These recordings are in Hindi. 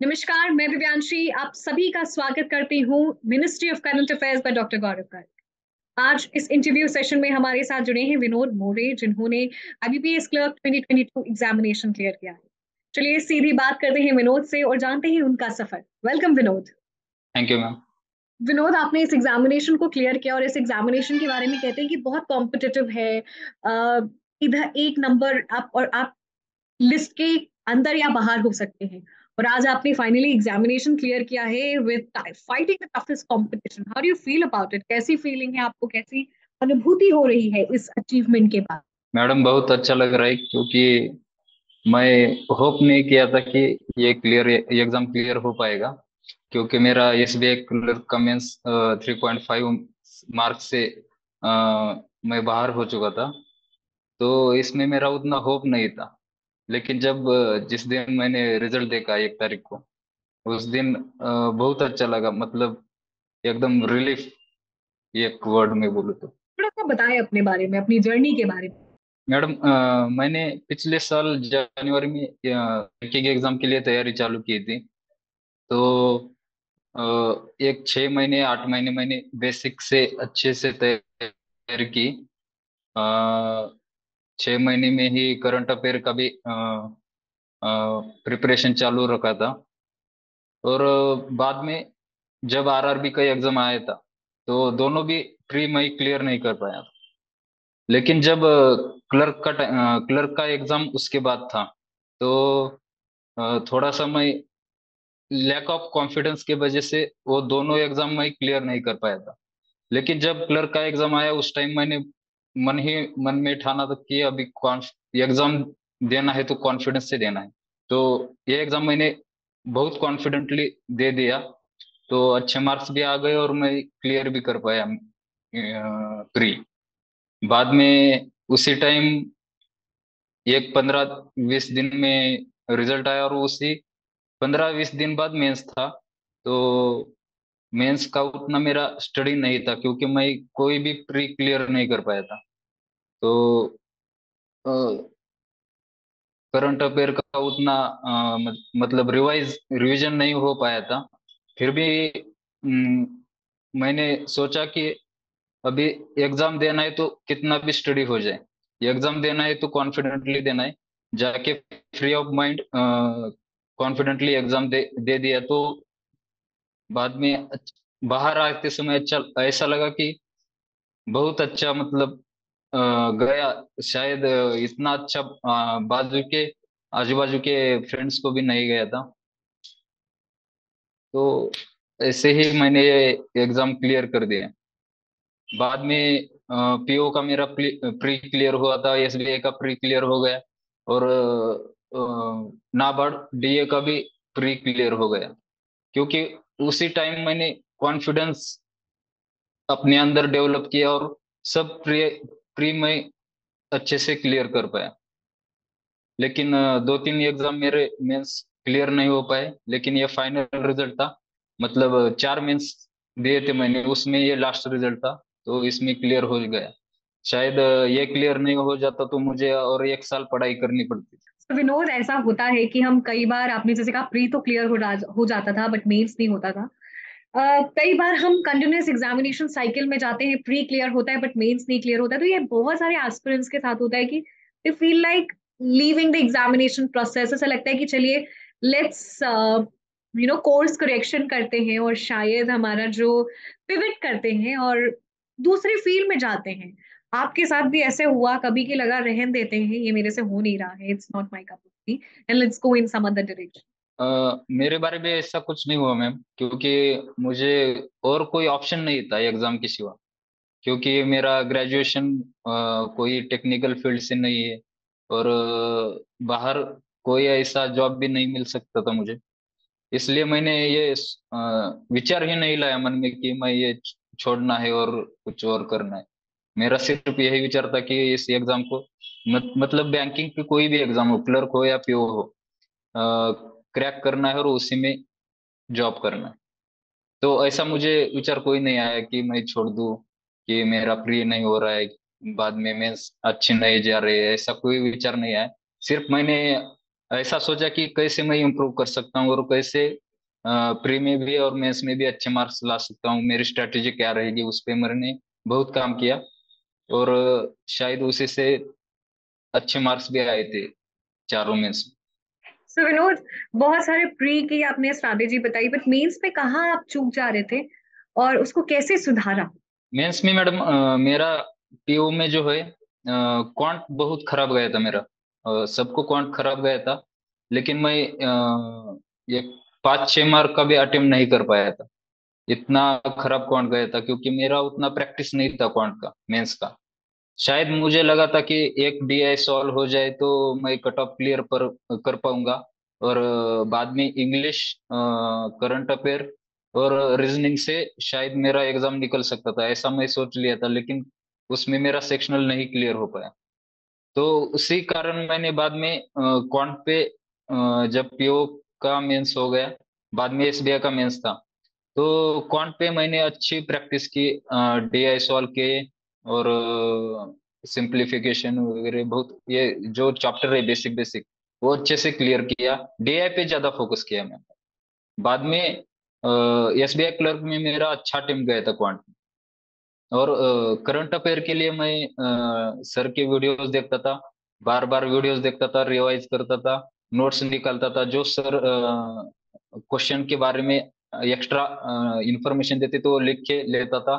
नमस्कार, मैं दिव्यांशी आप सभी का स्वागत करती हूँ ministry of current affairs by doctor Gaurav Garg. आज इस इंटरव्यू सेशन में हमारे साथ जुड़े हैं विनोद मोरे, जिन्होंने आईबीपीएस क्लर्क 2022 एग्जामिनेशन क्लियर किया है। चलिए सीधी बात करते हैं विनोद से और जानते हैं उनका सफर। Welcome Vinod. Thank you ma'am. Vinod, आपने इस एग्जामिनेशन को क्लियर किया और इस एग्जामिनेशन के बारे में कहते हैं कि बहुत कॉम्पिटिटिव है। इधर एक नंबर आप लिस्ट के अंदर या बाहर हो सकते हैं। और आज आपने फाइनली एग्जामिनेशन क्लियर किया है with fighting the toughest competition. How do you feel about it? कैसी फीलिंग है आपको? कैसी अनुभूति हो रही है इस अचीवमेंट के बाद? मैडम बहुत अच्छा लग रहा है क्योंकि मैं होप नहीं किया था कि ये एग्जाम क्लियर हो पाएगा। क्योंकि मेरा एसबीआई क्लर्क का मेंस 3.5 मार्क्स से अ, मैं बाहर हो चुका था। तो इसमें मेरा उतना होप नहीं था। लेकिन जब जिस दिन मैंने रिजल्ट देखा 1 तारीख को, उस दिन बहुत अच्छा लगा। मतलब एकदम रिलीफ, एक वर्ड में बोलूँ तो। थोड़ा सा बताएं अपने बारे में, अपनी जर्नी के बारे में। मैडम मैंने पिछले साल जनवरी में के एग्जाम के लिए तैयारी चालू की थी। तो एक 6 महीने 8 महीने मैंने बेसिक से अच्छे से तैयारी की। 6 महीने में ही करंट अफेयर का भी प्रिपरेशन चालू रखा था। और बाद में जब आरआरबी का एग्जाम आया था, तो दोनों भी प्री मैं क्लियर नहीं कर पाया। लेकिन जब क्लर्क का एग्जाम उसके बाद था, तो थोड़ा सा मैं लैक ऑफ कॉन्फिडेंस की वजह से वो दोनों एग्जाम मैं क्लियर नहीं कर पाया था। लेकिन जब क्लर्क का एग्जाम आया, उस टाइम मैंने मन में ठाना था कि अभी एग्जाम देना है तो कॉन्फिडेंस से देना है। तो ये एग्जाम मैंने बहुत कॉन्फिडेंटली दे दिया। तो अच्छे मार्क्स भी आ गए और मैं क्लियर भी कर पाया प्री। बाद में उसी टाइम एक 15-20 दिन में रिजल्ट आया, और उसी 15-20 दिन बाद मेंस था। तो मेंस का उतना मेरा स्टडी नहीं था, क्योंकि मैं कोई भी प्री क्लियर नहीं कर पाया था। तो करंट अफेयर का उतना मतलब रिवीजन नहीं हो पाया था। फिर भी मैंने सोचा कि अभी एग्जाम देना है तो कितना भी स्टडी हो जाए, एग्जाम देना है तो कॉन्फिडेंटली देना है। जाके free of mind confidently exam दे दिया। तो बाद में बाहर आते समय अच्छा ऐसा लगा कि बहुत अच्छा, मतलब अ, गया। शायद इतना अच्छा बाजू के आजू बाजू के फ्रेंड्स को भी नहीं गया था। तो ऐसे ही मैंने ये एग्जाम क्लियर कर दिया। बाद में पीओ का मेरा प्री क्लियर हुआ था, एसबीआई का प्री क्लियर हो गया। और नाबार्ड डीए का भी प्री क्लियर हो गया। क्योंकि उसी टाइम मैंने कॉन्फिडेंस अपने अंदर डेवलप किया, और सब प्री प्री में अच्छे से क्लियर कर पाया। लेकिन 2-3 एग्जाम मेरे मेंस क्लियर नहीं हो पाए, लेकिन ये फाइनल रिजल्ट था। मतलब 4 मेंस दिए थे मैंने, उसमें ये लास्ट रिजल्ट था। तो इसमें क्लियर हो गया। शायद ये क्लियर नहीं हो जाता तो मुझे और 1 साल पढ़ाई करनी पड़ती। तो विनोद, ऐसा होता है कि हम कई बार, आपने जैसे कहा प्री तो क्लियर हो जाता था बट मेंस नहीं होता था। कई बार हम कंटिन्यूस एग्जामिनेशन साइकिल में जाते हैं, प्री क्लियर होता है बट मेंस नहीं क्लियर होता है। तो ये बहुत सारे एस्पिरेंट्स के साथ होता है कि they feel like leaving the examination process. ऐसा लगता है कि चलिए लेट्स कोर्स करेक्शन करते हैं और शायद हमारा जो पिवट करते हैं और दूसरी फील्ड में जाते हैं। आपके साथ भी ऐसे हुआ कभी कि लगा रहन देते हैं, ये मेरे से हो नहीं रहा है, it's not my cup of tea and let's go in some other direction? मेरे बारे में ऐसा कुछ नहीं हुआ मैम, क्योंकि मुझे और कोई ऑप्शन नहीं था एग्जाम के सिवा। क्योंकि मेरा ग्रेजुएशन कोई टेक्निकल फील्ड से नहीं है। और बाहर कोई ऐसा जॉब भी नहीं मिल सकता था मुझे। इसलिए मैंने ये विचार ही नहीं लाया मन में कि मैं ये छोड़ना है और कुछ और करना है। मेरा सिर्फ यही विचार था कि इस एग्जाम को मतलब बैंकिंग की कोई भी एग्जाम हो, क्लर्क हो या पीओ हो, क्रैक करना है और उसी में जॉब करना है। तो ऐसा मुझे विचार कोई नहीं आया कि मैं छोड़ दूं, कि मेरा प्रिय नहीं हो रहा है, बाद में मैं अच्छे नहीं जा रहे, ऐसा कोई विचार नहीं आया। सिर्फ मैंने ऐसा सोचा कि कैसे मैं इम्प्रूव कर सकता हूँ और कैसे प्री में भी और मेंस में भी अच्छे मार्क्स ला सकता हूँ, मेरी स्ट्रेटेजी क्या रहेगी, उस पे मैंने बहुत काम किया। और शायद उसी से अच्छे मार्क्स भी आए थे चारों में से। सो विनोद, बहुत सारे प्री की आपने स्ट्रैटेजी बताई, बट मेंस में कहाँ आप चूक जा रहे थे और उसको कैसे सुधारा? मेंस में मैडम मेरा पीओ में जो है क्वांट बहुत खराब गया था मेरा। सबको क्वांट खराब गया था, लेकिन मैं ये 5-6 मार्क का भी अटेम्प्ट नहीं कर पाया था। इतना खराब क्वांट गया था क्योंकि मेरा उतना प्रैक्टिस नहीं था क्वांट का, मेंस का। शायद मुझे लगा था कि एक डीआई सॉल्व हो जाए तो मैं कट ऑफ क्लियर पर कर पाऊंगा, और बाद में इंग्लिश, करंट अफेयर और रीजनिंग से शायद मेरा एग्जाम निकल सकता था, ऐसा मैं सोच लिया था। लेकिन उसमें मेरा सेक्शनल नहीं क्लियर हो पाया। तो उसी कारण मैंने बाद में क्वांट पे, जब पीओ का मेंस हो गया, बाद में एसबीआई का मेंस था, तो क्वांट पे मैंने अच्छी प्रैक्टिस की, डीआई सॉल्व के और सिंप्लीफिकेशन वगैरह, बहुत ये जो चैप्टर है बेसिक बेसिक, वो अच्छे से क्लियर किया। डीआई पे ज्यादा फोकस किया मैंने। बाद में एसबीआई क्लर्क में मेरा अच्छा टीम गया था क्वांट। और करंट अफेयर के लिए मैं सर के वीडियोस देखता था, बार बार वीडियोस देखता था, रिवाइज करता था, नोट्स निकालता था। जो सर क्वेश्चन के बारे में एक्स्ट्रा इंफॉर्मेशन देते तो वो लिख के लेता था।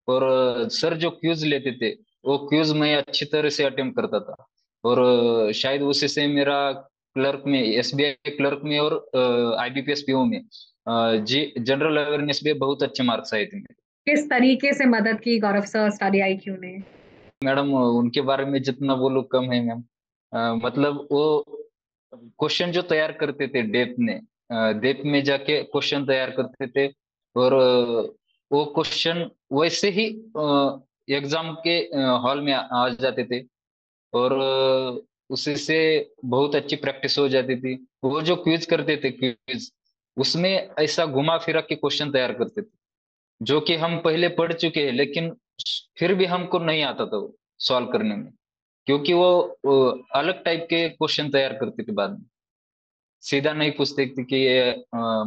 और सर जो क्यूज लेते थे, वो क्यूज मैं अच्छी तरह से अटेम्प्ट करता था। और शायद उसी से मेरा क्लर्क में, एसबीआई क्लर्क में और आईबीपीएस पीओ में जी जनरल अवेयरनेस में बहुत अच्छे मार्क्स आए थे। किस तरीके से मदद की गौरव सर स्टडी आईक्यू ने? मैडम उनके बारे में जितना बोलूं कम है मैम। मतलब वो क्वेश्चन जो तैयार करते थे डेप्थ में जाके क्वेश्चन तैयार करते थे। और वो क्वेश्चन वैसे ही एग्जाम के हॉल में आ जाते थे। और उसी से बहुत अच्छी प्रैक्टिस हो जाती थी। वो जो क्विज करते थे, क्विज उसमें ऐसा घुमा फिरा के क्वेश्चन तैयार करते थे जो कि हम पहले पढ़ चुके हैं, लेकिन फिर भी हमको नहीं आता था वो सॉल्व करने में। क्योंकि वो अलग टाइप के क्वेश्चन तैयार करते थे बाद में। सीधा नहीं पूछते थे कि ये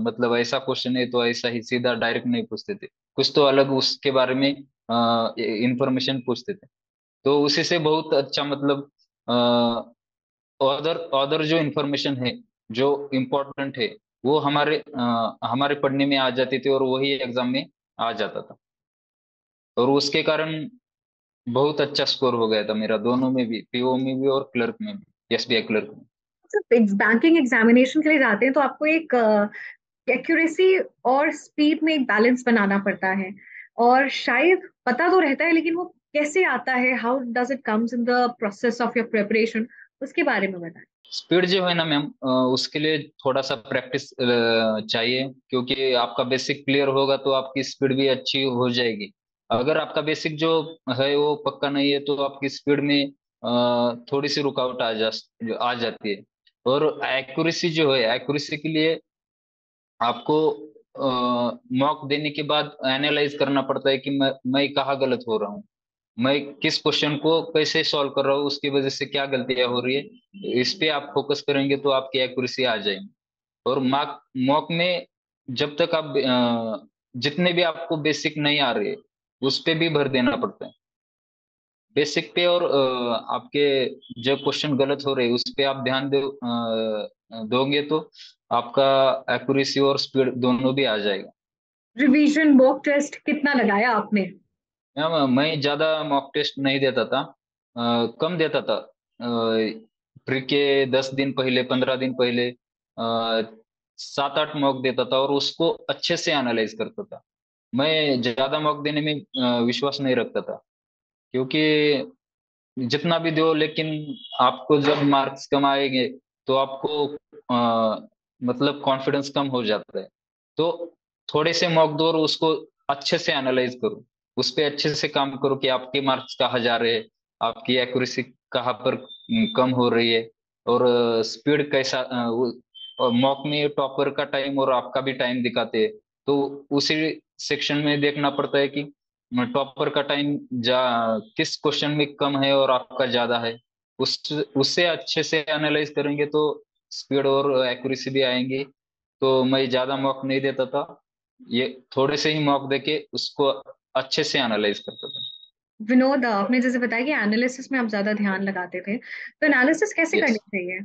मतलब ऐसा क्वेश्चन है तो ऐसा ही सीधा डायरेक्ट नहीं पूछते थे, कुछ तो अलग उसके बारे में इंफॉर्मेशन पूछते थे। तो उसी से बहुत अच्छा मतलब अदर जो इंफॉर्मेशन है, जो इम्पोर्टेंट है, वो हमारे पढ़ने में आ जाती थी और वही एग्जाम में आ जाता था। और उसके कारण बहुत अच्छा स्कोर हो गया था मेरा, दोनों में भी, पीओ में भी और क्लर्क में भी, एसबीआई क्लर्क में। जब बैंकिंग एग्जामिनेशन के लिए जाते हैं तो आपको एक एक्यूरेसी और स्पीड में एक बैलेंस बनाना पड़ता है, और शायद पता तो रहता है, लेकिन वो कैसे आता है, how does it comes in the process of your preparation, उसके बारे में बताएं। स्पीड जो है ना मैम, उसके लिए थोड़ा सा प्रैक्टिस चाहिए, क्योंकि आपका बेसिक क्लियर होगा तो आपकी स्पीड भी अच्छी हो जाएगी। अगर आपका बेसिक जो है वो पक्का नहीं है तो आपकी स्पीड में थोड़ी सी रुकावट आ जाती है। और एक्यूरेसी जो है, एक्यूरेसी के लिए आपको मॉक देने के बाद एनालाइज करना पड़ता है कि मैं कहाँ गलत हो रहा हूँ, मैं किस क्वेश्चन को कैसे सॉल्व कर रहा हूँ, उसकी वजह से क्या गलतियां हो रही है। इस पे आप फोकस करेंगे तो आपकी एक्यूरेसी आ जाएगी। और मॉक मॉक में जब तक आप जितने भी आपको बेसिक नहीं आ रहे, उस पे भी भर देना पड़ता है। बेसिक पे और आपके जो क्वेश्चन गलत हो रहे उस पे आप ध्यान दोगे तो आपका एक्यूरेसी और स्पीड दोनों भी आ जाएगा। रिवीजन मॉक टेस्ट कितना लगाया आपने? मैम मैं ज्यादा मॉक टेस्ट नहीं देता था, कम देता था। प्री के 10 दिन पहले, 15 दिन पहले 7-8 मॉक देता था और उसको अच्छे से एनालाइज करता था। मैं ज्यादा मॉक देने में विश्वास नहीं रखता था, क्योंकि जितना भी दो, लेकिन आपको जब मार्क्स कम आएंगे तो आपको मतलब कॉन्फिडेंस कम हो जाता है। तो थोड़े से मॉक दो और उसको अच्छे से एनालाइज करो, उस पे अच्छे से काम करो कि आपके मार्क्स कहाँ जा रहे हैं, आपकी एक्यूरेसी कहाँ पर कम हो रही है, और स्पीड कैसा। मॉक में टॉपर का टाइम और आपका भी टाइम दिखाते हैं, तो उसी सेक्शन में देखना पड़ता है कि टॉपर का टाइम जा किस क्वेश्चन में कम है और आपका ज्यादा है। उससे अच्छे से एनालाइज करेंगे तो स्पीड और एक्यूरेसी भी आएंगी। तो मैं ज्यादा मॉक नहीं देता था, ये थोड़े से ही मॉक देके उसको अच्छे से एनालाइज करता था। विनोद, आपने जैसे बताया कि एनालिसिस में आप ज्यादा ध्यान लगाते थे, तो एनालिसिस कैसे यस करनी चाहिए?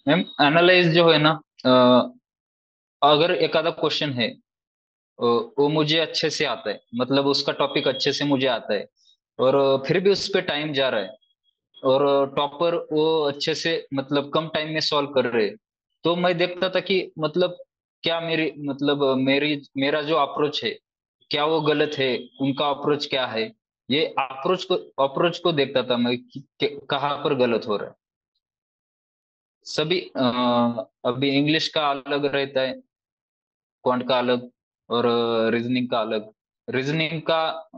मैम, एनालाइज जो है ना, अगर एक आधा क्वेश्चन है, वो मुझे अच्छे से आता है, मतलब उसका टॉपिक अच्छे से मुझे आता है, और फिर भी उस पर टाइम जा रहा है, और टॉपर वो अच्छे से मतलब कम टाइम में सॉल्व कर रहे हैं, तो मैं देखता था कि मतलब क्या मेरी मतलब मेरा जो अप्रोच है, क्या वो गलत है, उनका अप्रोच क्या है। ये अप्रोच को देखता था मैं कि कहाँ पर गलत हो रहा है। सभी अभी इंग्लिश का अलग रहता है, क्वांट का अलग, और रीजनिंग का अलग। रीजनिंग का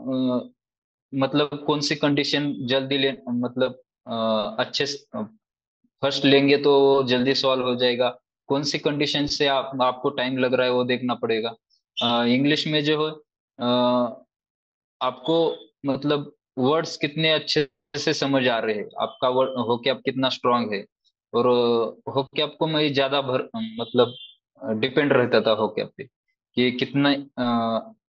मतलब कौन सी कंडीशन जल्दी ले, मतलब अच्छे से फर्स्ट लेंगे तो वो जल्दी सॉल्व हो जाएगा, कौन सी कंडीशन से आपको टाइम लग रहा है वो देखना पड़ेगा। इंग्लिश में जो है, आपको मतलब वर्ड्स कितने अच्छे से समझ आ रहे हैं, आपका वर्ड हो के आप कितना स्ट्रांग है, और हो के आपको मैं ज्यादा भर मतलब डिपेंड रहता था हो के आप पे कि कितना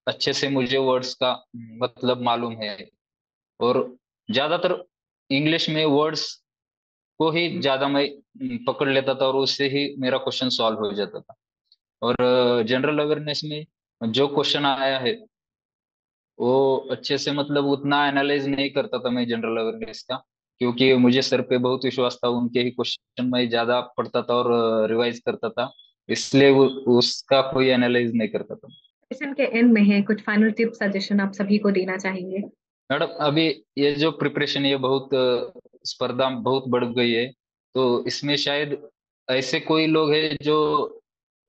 अच्छे से मुझे वर्ड्स का मतलब मालूम है। और ज्यादातर इंग्लिश में वर्ड्स को ही ज्यादा मैं पकड़ लेता था, और उससे ही मेरा क्वेश्चन सॉल्व हो जाता था। और जनरल अवेयरनेस में जो क्वेश्चन आया है, वो अच्छे से मतलब उतना एनालाइज नहीं करता था मैं जनरल अवेयरनेस का, क्योंकि मुझे सर पे बहुत विश्वास था, उनके ही क्वेश्चन मैं ज्यादा पढ़ता था और रिवाइज करता था, इसलिए उसका कोई एनालाइज नहीं करता था। सेशन के एंड में है, कुछ फाइनल टिप सजेशन आप सभी को देना चाहेंगे? मैडम, अभी ये जो प्रिपरेशन, ये बहुत स्पर्धा बहुत बढ़ गई है, तो इसमें शायद ऐसे कोई लोग हैं जो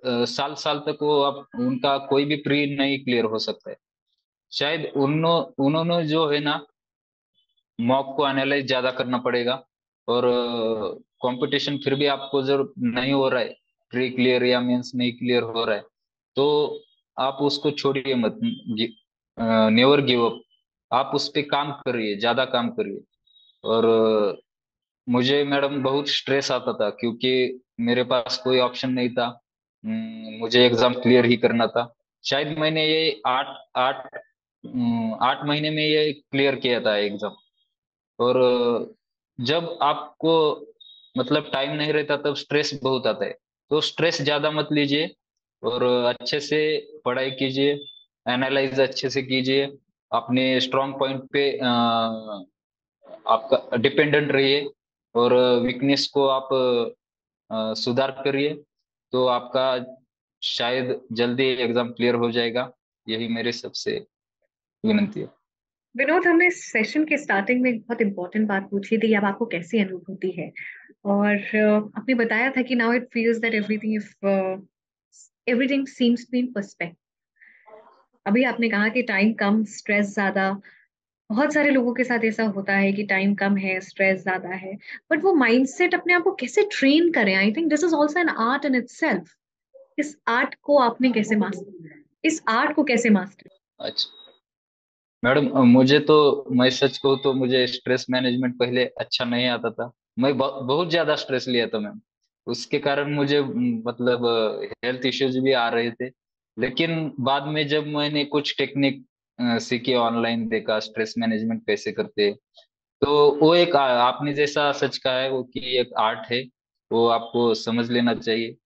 साल साल तक वो अब उनका कोई भी प्री नहीं क्लियर हो सकता है। शायद उन्होंने जो है ना, मॉक को एनालाइज ज्यादा करना पड़ेगा, और कंपटीशन फिर भी आपको जब नहीं हो रहा है, प्री क्लियर या मेंस नहीं क्लियर हो रहा है, तो आप उसको छोड़िए मत, नेवर गिव अप। आप उस पे काम करिए, ज्यादा काम करिए। और मुझे मैडम बहुत स्ट्रेस आता था, क्योंकि मेरे पास कोई ऑप्शन नहीं था। मुझे एग्जाम क्लियर ही करना था। शायद मैंने ये 8 महीने में ये क्लियर किया था एग्जाम। और जब आपको मतलब टाइम नहीं रहता तब स्ट्रेस बहुत आता है, तो स्ट्रेस ज्यादा मत लीजिए, और अच्छे से पढ़ाई कीजिए, एनालाइज अच्छे से कीजिए, अपने स्ट्रांग पॉइंट पे आपका डिपेंडेंट रहिए, और वीकनेस को आप सुधार करिए, तो आपका शायद जल्दी एग्जाम क्लियर हो जाएगा। यही मेरे सबसे विनंती है। विनोद, हमने सेशन के स्टार्टिंग में एक बहुत इंपॉर्टेंट बात पूछी थी, अब आपको कैसी अनुभूति है? और आपने बताया था कि now it feels that everything if everything seems to be in perspective. अभी आपने कहा कि टाइम कम, स्ट्रेस ज्यादा। बहुत सारे लोगों के साथ ऐसा होता है कि टाइम कम है, स्ट्रेस ज्यादा है, बट वो माइंडसेट अपने आप को कैसे ट्रेन करें? I think this is also an art in itself. इस आर्ट को आपने कैसे मास्टर इस आर्ट को कैसे मास्टर? अच्छा मैडम, मुझे तो, मैं सच कहूँ तो मुझे स्ट्रेस मैनेजमेंट पहले अच्छा नहीं आता था। मैं बहुत ज्यादा स्ट्रेस लिया था मैम, उसके कारण मुझे मतलब हेल्थ इश्यूज भी आ रहे थे। लेकिन बाद में जब मैंने कुछ टेक्निक सीखी, ऑनलाइन देखा स्ट्रेस मैनेजमेंट कैसे करते हैं, तो वो एक आपने जैसा सच कहा है वो कि एक आर्ट है, वो आपको समझ लेना चाहिए।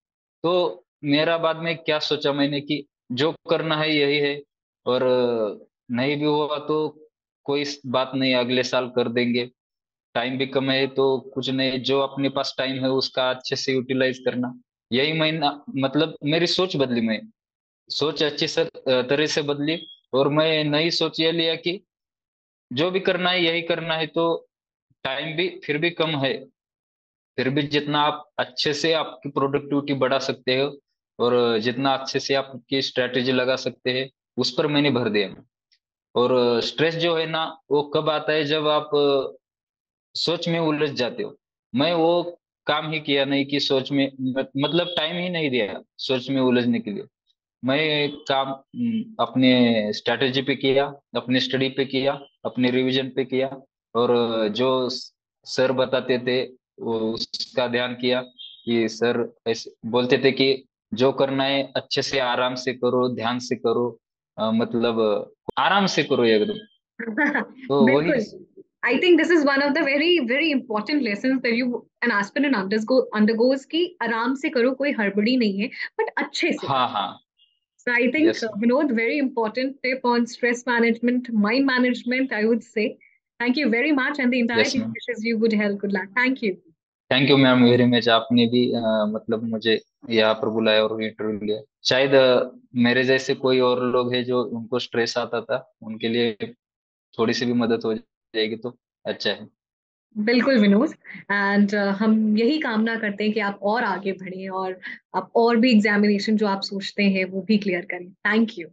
तो मेरा बाद में क्या सोचा मैंने कि जो करना है यही है, और नहीं भी हुआ तो कोई बात नहीं, अगले साल कर देंगे। टाइम भी कम है तो कुछ नहीं, जो अपने पास टाइम है उसका अच्छे से यूटिलाइज करना। यही महीना मतलब मेरी सोच बदली, मैं सोच अच्छी तरह से बदली, और मैं नई सोच ये लिया कि जो भी करना है यही करना है, तो टाइम भी फिर भी कम है, फिर भी जितना आप अच्छे से आपकी प्रोडक्टिविटी बढ़ा सकते हो, और जितना अच्छे से आपकी स्ट्रेटेजी लगा सकते हैं, उस पर मैंने भर दिया। और स्ट्रेस जो है ना, वो कब आता है जब आप सोच में उलझ जाते हो। मैं वो काम ही किया नहीं कि सोच में मतलब टाइम ही नहीं दिया सोच में उलझने के लिए। मैं काम अपने स्ट्रेटेजी पे किया, अपने स्टडी पे किया, अपने रिवीजन पे किया, और जो सर बताते थे वो उसका ध्यान किया, कि सर ऐसे बोलते थे कि जो करना है अच्छे से आराम से करो, ध्यान से करो, मतलब आराम से करो एकदम। तो वही। बिल्कुल। I think this is one of the very very important lessons that you an aspirant undergoes कि आराम से करो, कोई हड़बड़ी नहीं है, बट अच्छे से हाँ करो. हाँ। So I think, yes. Vinod, very important tip on stress management, mind management, I would say. Thank you very much, and the entire yes team ma'am. wishes you good health, good luck. Thank you. Thank you ma'am very much, आपने भी मतलब मुझे यहाँ पर बुलाया और इंटरव्यू लिया। शायद मेरे जैसे कोई और लोग हैं जो उनको स्ट्रेस आता था, उनके लिए थोड़ी सी भी मदद हो जाएगी तो अच्छा है। बिल्कुल विनोद, एंड हम यही कामना करते हैं कि आप और आगे बढ़ें और आप और भी एग्जामिनेशन जो आप सोचते हैं वो भी क्लियर करें. Thank you.